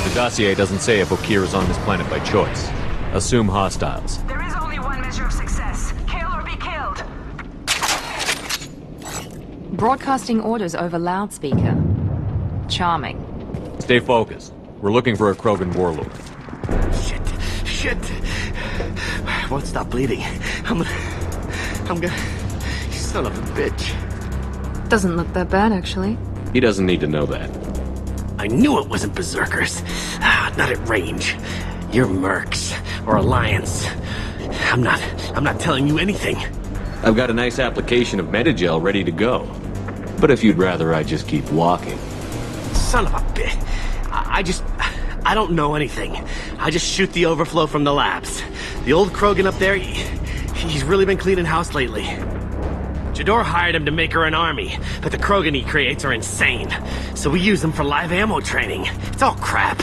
The dossier doesn't say if Okir is on this planet by choice. Assume hostiles. There is only one measure of success. Kill or be killed. Broadcasting orders over loudspeaker. Charming. Stay focused. We're looking for a Krogan warlord. Shit. Won't stop bleeding. I'm gonna... You son of a bitch. Doesn't look that bad, actually. He doesn't need to know that. I knew it wasn't Berserkers. Not at range. You're Mercs, or Alliance. I'm not telling you anything. I've got a nice application of Metagel ready to go. But if you'd rather I just keep walking... Son of a bitch. I don't know anything. I just shoot the overflow from the labs. The old Krogan up there, he's really been cleaning house lately. Jador hired him to make her an army, but the Krogan he creates are insane. So we use them for live ammo training. It's all crap.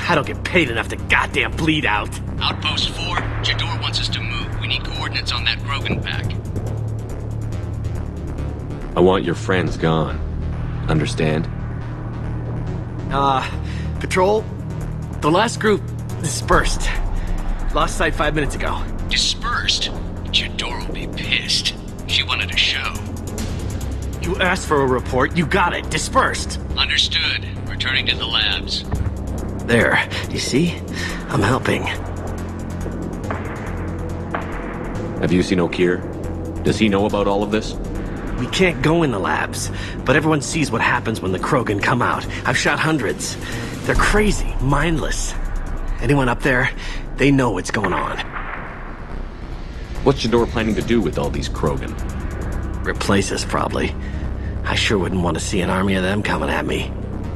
I don't get paid enough to goddamn bleed out. Outpost 4, Jador wants us to move. We need coordinates on that Krogan pack. I want your friends gone. Understand? Patrol, the last group dispersed. Lost sight 5 minutes ago. Dispersed? Jador will be pissed. She wanted a show. You asked for a report, you got it. Dispersed. Understood. Returning to the labs. There, you see? I'm helping. Have you seen Okir? Does he know about all of this? We can't go in the labs, but everyone sees what happens when the Krogan come out. I've shot hundreds. They're crazy, mindless. Anyone up there, they know what's going on. What's Jador planning to do with all these Krogan? Replace us, probably. I sure wouldn't want to see an army of them coming at me.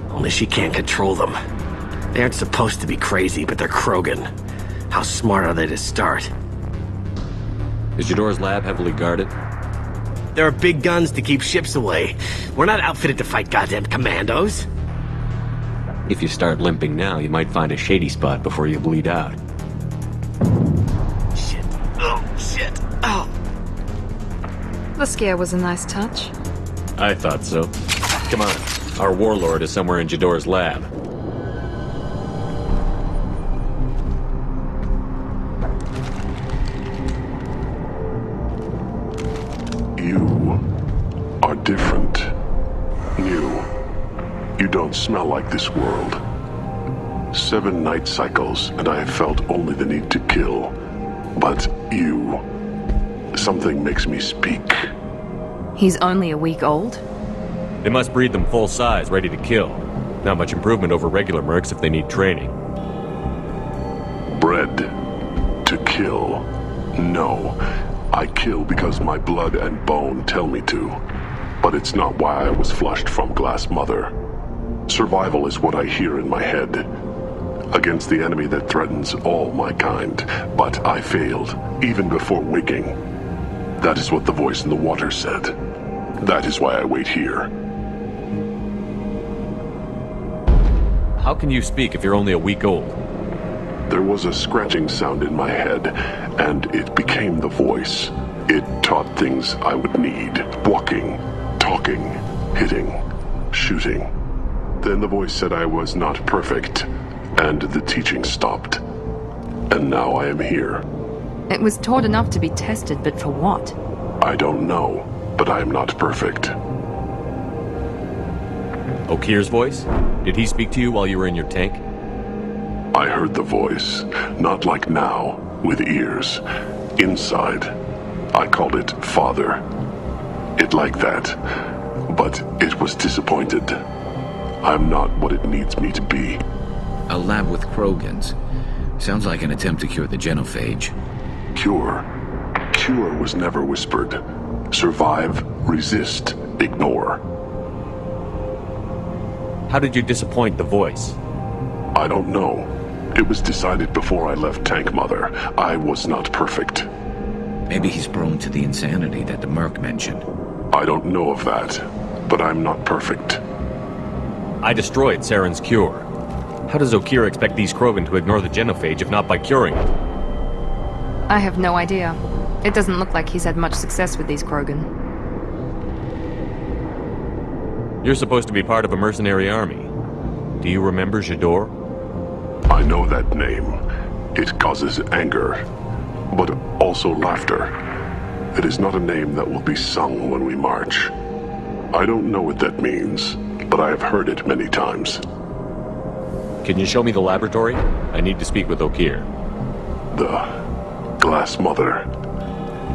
Only she can't control them. They aren't supposed to be crazy, but they're Krogan. How smart are they to start? Is Jador's lab heavily guarded? There are big guns to keep ships away. We're not outfitted to fight goddamn commandos. If you start limping now, you might find a shady spot before you bleed out. Shit. Oh, shit. Oh. The scare was a nice touch. I thought so. Come on. Our warlord is somewhere in Jador's lab. You are different. New. You don't smell like this world. 7 night cycles, and I have felt only the need to kill. But you... Something makes me speak. He's only a week old? They must breed them full size, ready to kill. Not much improvement over regular mercs if they need training. Bred to kill. No. I kill because my blood and bone tell me to. But it's not why I was flushed from Glass Mother. Survival is what I hear in my head. Against the enemy that threatens all my kind. But I failed, even before waking. That is what the voice in the water said. That is why I wait here. How can you speak if you're only a week old? There was a scratching sound in my head, and it became the voice. It taught things I would need. Walking, talking, hitting, shooting. Then the voice said I was not perfect, and the teaching stopped. And now I am here. It was taught enough to be tested, but for what? I don't know, but I am not perfect. Okir's voice? Did he speak to you while you were in your tank? I heard the voice, not like now, with ears. Inside. I called it Father. It like that. But it was disappointed. I'm not what it needs me to be. A lab with Krogans. Sounds like an attempt to cure the genophage. Cure. Cure was never whispered. Survive, resist, ignore. How did you disappoint the voice? I don't know. It was decided before I left Tank Mother. I was not perfect. Maybe he's prone to the insanity that the Merc mentioned. I don't know of that, but I'm not perfect. I destroyed Saren's cure. How does Okir expect these Krogan to ignore the genophage if not by curing it? I have no idea. It doesn't look like he's had much success with these Krogan. You're supposed to be part of a mercenary army. Do you remember Jador? I know that name. It causes anger, but also laughter. It is not a name that will be sung when we march. I don't know what that means, but I have heard it many times. Can you show me the laboratory? I need to speak with Okir. The Glass Mother.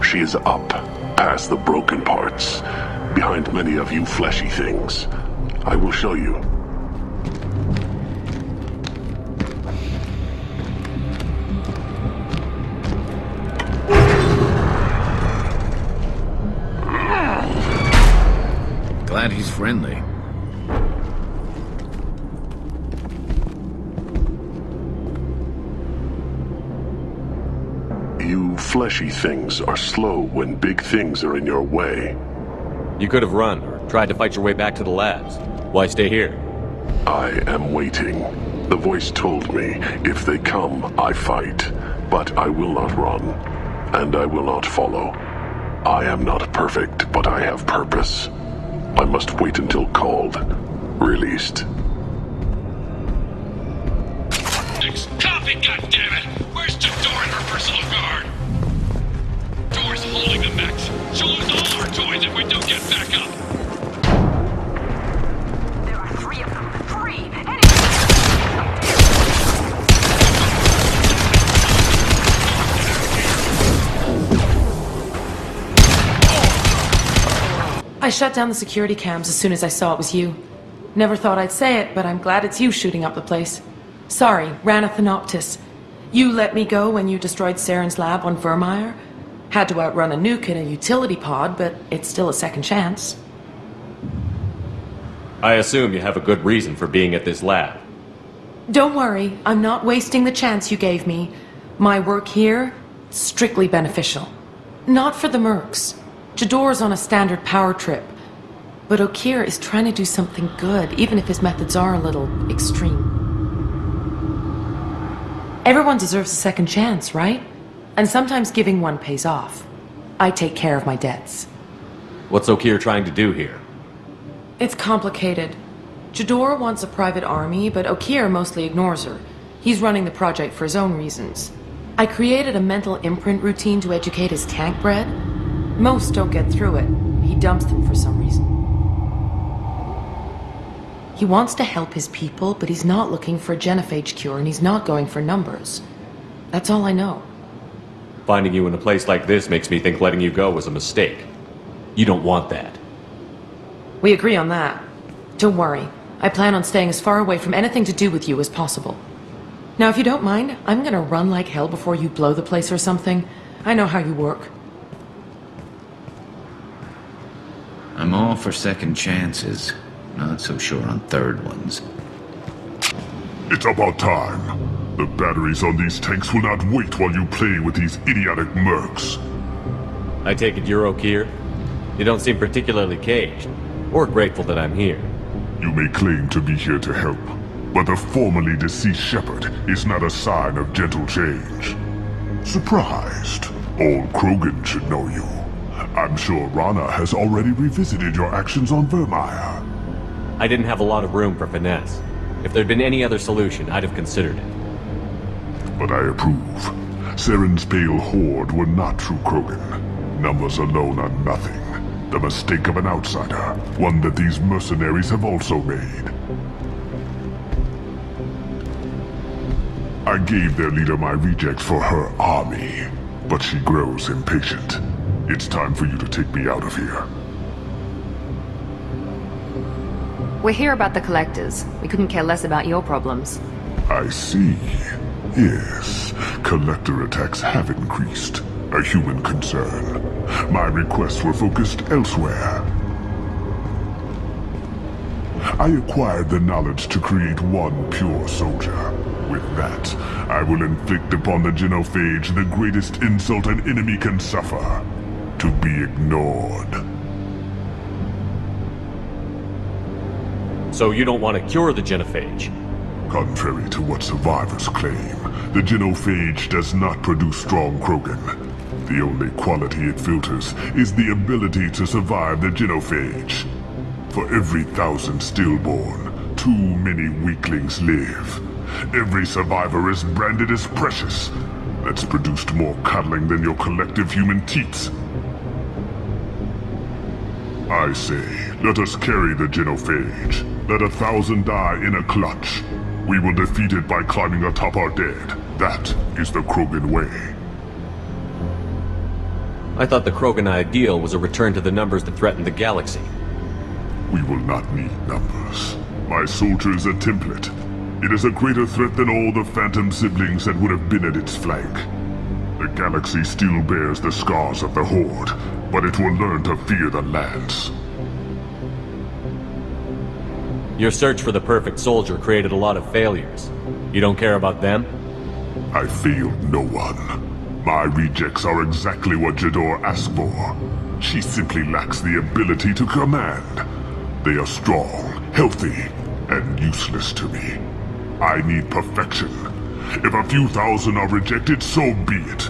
She is up, past the broken parts, behind many of you fleshy things. I will show you. Glad he's friendly. You fleshy things are slow when big things are in your way. You could have run or tried to fight your way back to the labs. Why stay here? I am waiting. The voice told me, if they come, I fight. But I will not run, and I will not follow. I am not perfect, but I have purpose. I must wait until called, released. Copy, goddammit! Where's Jador and her personal guard? Door's holding the mechs. She'll lose all our toys if we don't get back up. There are 3 of them. 3! I shut down the security cams as soon as I saw it was you. Never thought I'd say it, but I'm glad it's you shooting up the place. Sorry, ran a Thanoptis. You let me go when you destroyed Saren's lab on Vermeer. Had to outrun a nuke in a utility pod, but it's still a second chance. I assume you have a good reason for being at this lab. Don't worry, I'm not wasting the chance you gave me. My work here, strictly beneficial. Not for the mercs. Jador's on a standard power trip. But Okir is trying to do something good, even if his methods are a little extreme. Everyone deserves a second chance, right? And sometimes giving one pays off. I take care of my debts. What's Okir trying to do here? It's complicated. Jador wants a private army, but Okir mostly ignores her. He's running the project for his own reasons. I created a mental imprint routine to educate his tank bred. Most don't get through it. He dumps them for some reason. He wants to help his people, but he's not looking for a genophage cure, and he's not going for numbers. That's all I know. Finding you in a place like this makes me think letting you go was a mistake. You don't want that. We agree on that. Don't worry. I plan on staying as far away from anything to do with you as possible. Now, if you don't mind, I'm gonna run like hell before you blow the place or something. I know how you work. I'm all for second chances. Not so sure on third ones. It's about time. The batteries on these tanks will not wait while you play with these idiotic mercs. I take it you're Okir? You don't seem particularly caged, or grateful that I'm here. You may claim to be here to help, but the formerly deceased shepherd is not a sign of gentle change. Surprised? Old Krogan should know you. I'm sure Rana has already revisited your actions on Vermeer. I didn't have a lot of room for finesse. If there'd been any other solution, I'd have considered it. But I approve. Saren's pale horde were not true Krogan. Numbers alone are nothing. The mistake of an outsider, one that these mercenaries have also made. I gave their leader my rejects for her army, but she grows impatient. It's time for you to take me out of here. We're here about the collectors. We couldn't care less about your problems. I see. Yes, collector attacks have increased. A human concern. My requests were focused elsewhere. I acquired the knowledge to create one pure soldier. With that, I will inflict upon the genophage the greatest insult an enemy can suffer. To be ignored. So you don't want to cure the genophage? Contrary to what survivors claim, the genophage does not produce strong Krogan. The only quality it filters is the ability to survive the genophage. For every 1,000 stillborn, too many weaklings live. Every survivor is branded as precious. That's produced more cuddling than your collective human teats. I say, let us carry the genophage. Let 1,000 die in a clutch. We will defeat it by climbing atop our dead. That is the Krogan way. I thought the Krogan ideal was a return to the numbers that threatened the galaxy. We will not need numbers. My soldier is a template. It is a greater threat than all the phantom siblings that would have been at its flank. The galaxy still bears the scars of the Horde, but it will learn to fear the lands. Your search for the perfect soldier created a lot of failures. You don't care about them? I failed no one. My rejects are exactly what Jador asked for. She simply lacks the ability to command. They are strong, healthy, and useless to me. I need perfection. If a few thousand are rejected, so be it.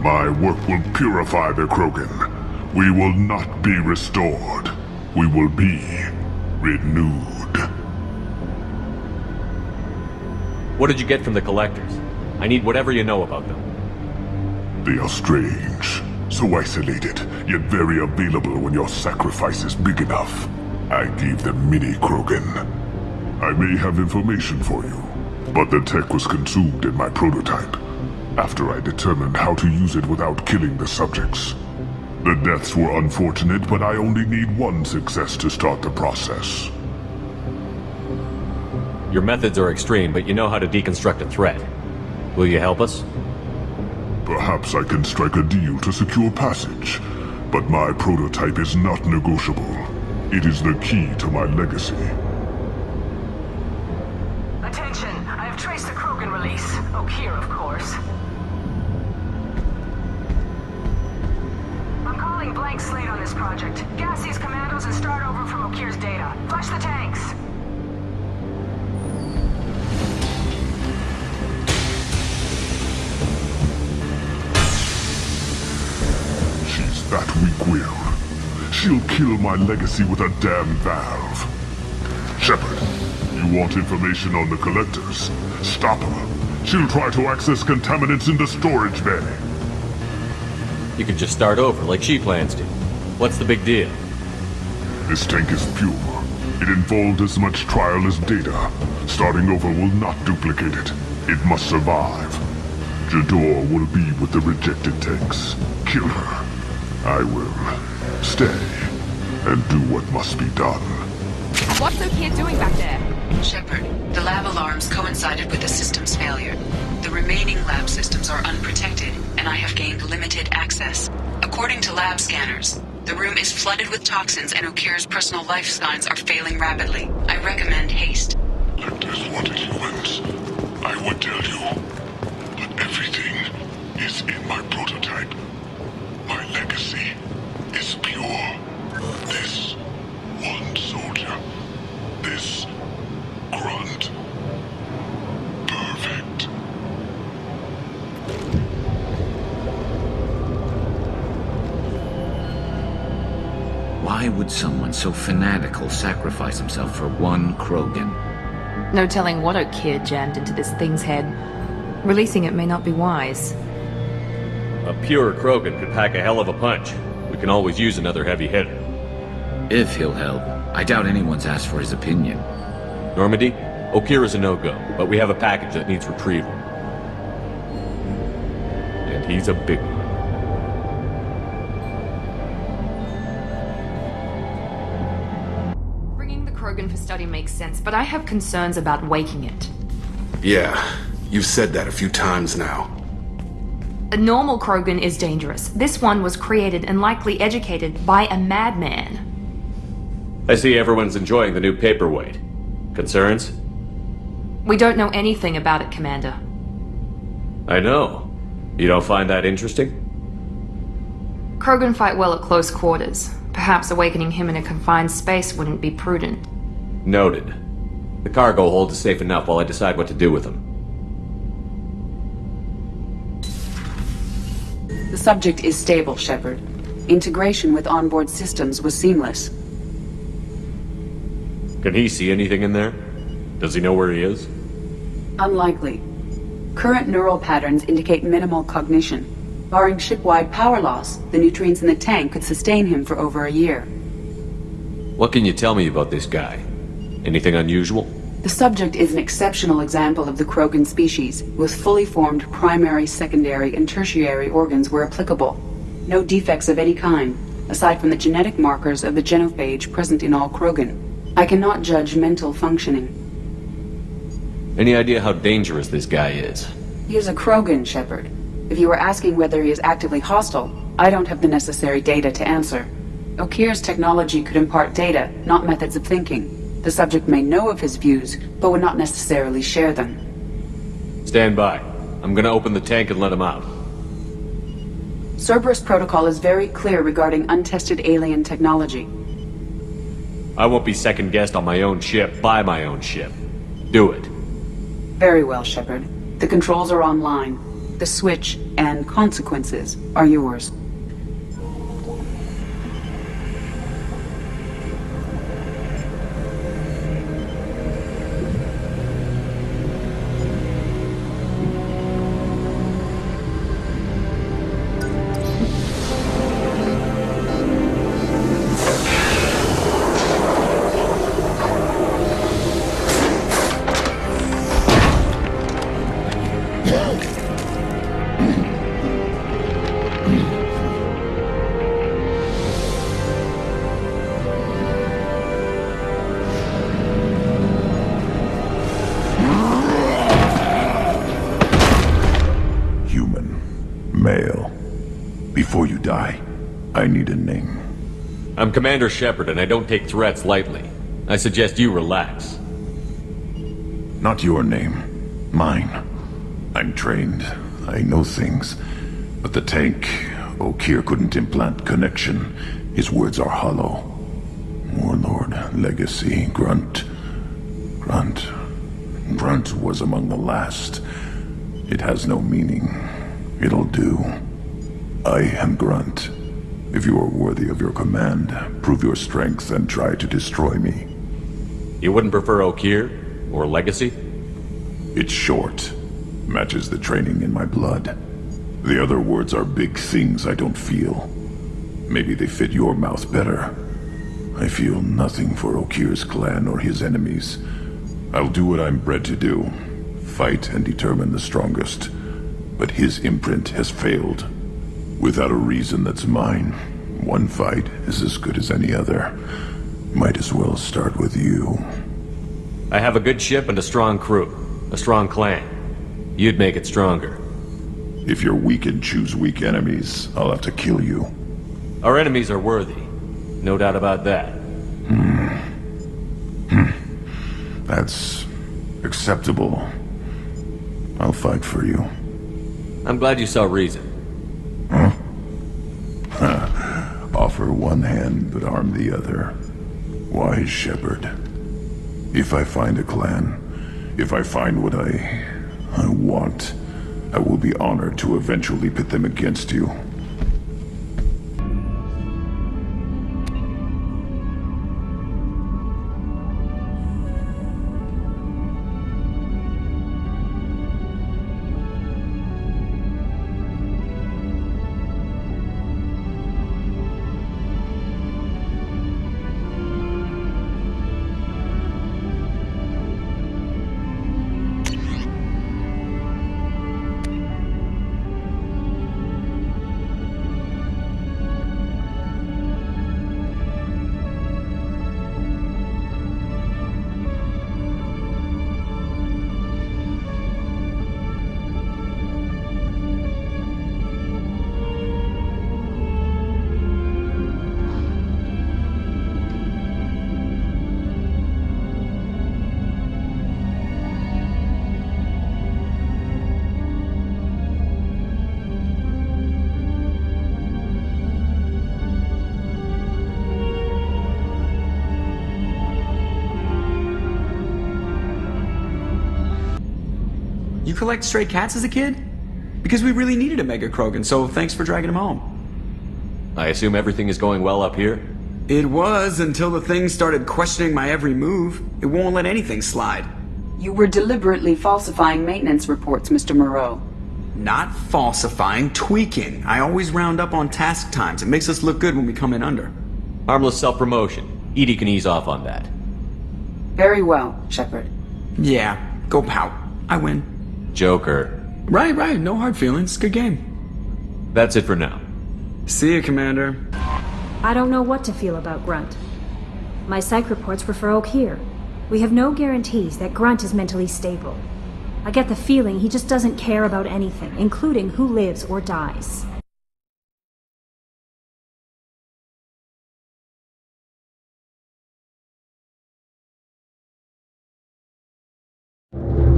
My work will purify the Krogan. We will not be restored. We will be renewed. What did you get from the Collectors? I need whatever you know about them. They are strange, so isolated, yet very available when your sacrifice is big enough. I gave them mini Krogan. I may have information for you, but the tech was consumed in my prototype, after I determined how to use it without killing the subjects. The deaths were unfortunate, but I only need one success to start the process. Your methods are extreme, but you know how to deconstruct a threat. Will you help us? Perhaps I can strike a deal to secure passage, but my prototype is not negotiable. It is the key to my legacy. Attention, I have traced the Krogan release. Okeer, of course. I'm calling blank slate on this project. Gas these commandos and start over from Okeer's data. Flush the tanks. She's that weak-willed. She'll kill my legacy with a damn valve. Shepard, you want information on the Collectors? Stop her. She'll try to access contaminants in the storage bay. You could just start over, like she plans to. What's the big deal? This tank is pure. It involved as much trial as data. Starting over will not duplicate it. It must survive. Jador will be with the rejected tanks. Kill her. I will stay and do what must be done. What's Okeer doing back there? Shepard, the lab alarms coincided with the system's failure. The remaining lab systems are unprotected, and I have gained limited access. According to lab scanners, the room is flooded with toxins and Okeer's personal life signs are failing rapidly. I recommend haste. Collectors wanted humans. I would tell you. But everything is in my prototype. My legacy is pure. This one soldier. This grunt. Perfect. Why would someone so fanatical sacrifice himself for one Krogan? No telling what Okeer jammed into this thing's head. Releasing it may not be wise. A pure Krogan could pack a hell of a punch. We can always use another heavy hitter. If he'll help. I doubt anyone's asked for his opinion. Normandy, Okeer is a no-go, but we have a package that needs retrieval. And he's a big one. Bringing the Krogan for study makes sense, but I have concerns about waking it. Yeah, you've said that a few times now. A normal Krogan is dangerous. This one was created and likely educated by a madman. I see everyone's enjoying the new paperweight. Concerns? We don't know anything about it, Commander. I know. You don't find that interesting? Krogan fight well at close quarters. Perhaps awakening him in a confined space wouldn't be prudent. Noted. The cargo hold is safe enough while I decide what to do with them. The subject is stable, Shepard. Integration with onboard systems was seamless. Can he see anything in there? Does he know where he is? Unlikely. Current neural patterns indicate minimal cognition. Barring ship-wide power loss, the nutrients in the tank could sustain him for over a year. What can you tell me about this guy? Anything unusual? The subject is an exceptional example of the Krogan species, with fully formed primary, secondary, and tertiary organs where applicable. No defects of any kind, aside from the genetic markers of the genophage present in all Krogan. I cannot judge mental functioning. Any idea how dangerous this guy is? He is a Krogan, Shepard. If you were asking whether he is actively hostile, I don't have the necessary data to answer. Okir's technology could impart data, not methods of thinking. The subject may know of his views, but would not necessarily share them. Stand by. I'm gonna open the tank and let him out. Cerberus protocol is very clear regarding untested alien technology. I won't be second-guessed on my own ship, by my own ship. Do it. Very well, Shepard. The controls are online. The switch and consequences are yours. Male. Before you die, I need a name. I'm Commander Shepard, and I don't take threats lightly. I suggest you relax. Not your name. Mine. I'm trained. I know things. But the tank, Okir couldn't implant connection. His words are hollow. Warlord, Legacy, Grunt. Grunt was among the last. It has no meaning. It'll do. I am Grunt. If you are worthy of your command, prove your strength and try to destroy me. You wouldn't prefer Okir? Or Legacy? It's short. Matches the training in my blood. The other words are big things I don't feel. Maybe they fit your mouth better. I feel nothing for Okir's clan or his enemies. I'll do what I'm bred to do. Fight and determine the strongest. But his imprint has failed. Without a reason that's mine, one fight is as good as any other. Might as well start with you. I have a good ship and a strong crew. A strong clan. You'd make it stronger. If you're weak and choose weak enemies, I'll have to kill you. Our enemies are worthy. No doubt about that. That's acceptable. I'll fight for you. I'm glad you saw reason. Huh? Offer one hand, but arm the other. Wise Shepard. If I find a clan, if I find what I want, I will be honored to eventually pit them against you. You collect stray cats as a kid? Because we really needed a Mega Krogan, so thanks for dragging him home. I assume everything is going well up here? It was until the thing started questioning my every move. It won't let anything slide. You were deliberately falsifying maintenance reports, Mr. Moreau. Not falsifying, tweaking. I always round up on task times. It makes us look good when we come in under. Harmless self-promotion. Edie can ease off on that. Very well, Shepard. Yeah, go pout. I win. Joker. Right. No hard feelings. Good game. That's it for now. See you, Commander. I don't know what to feel about Grunt. My psych reports were for Okier. We have no guarantees that Grunt is mentally stable. I get the feeling he just doesn't care about anything, including who lives or dies.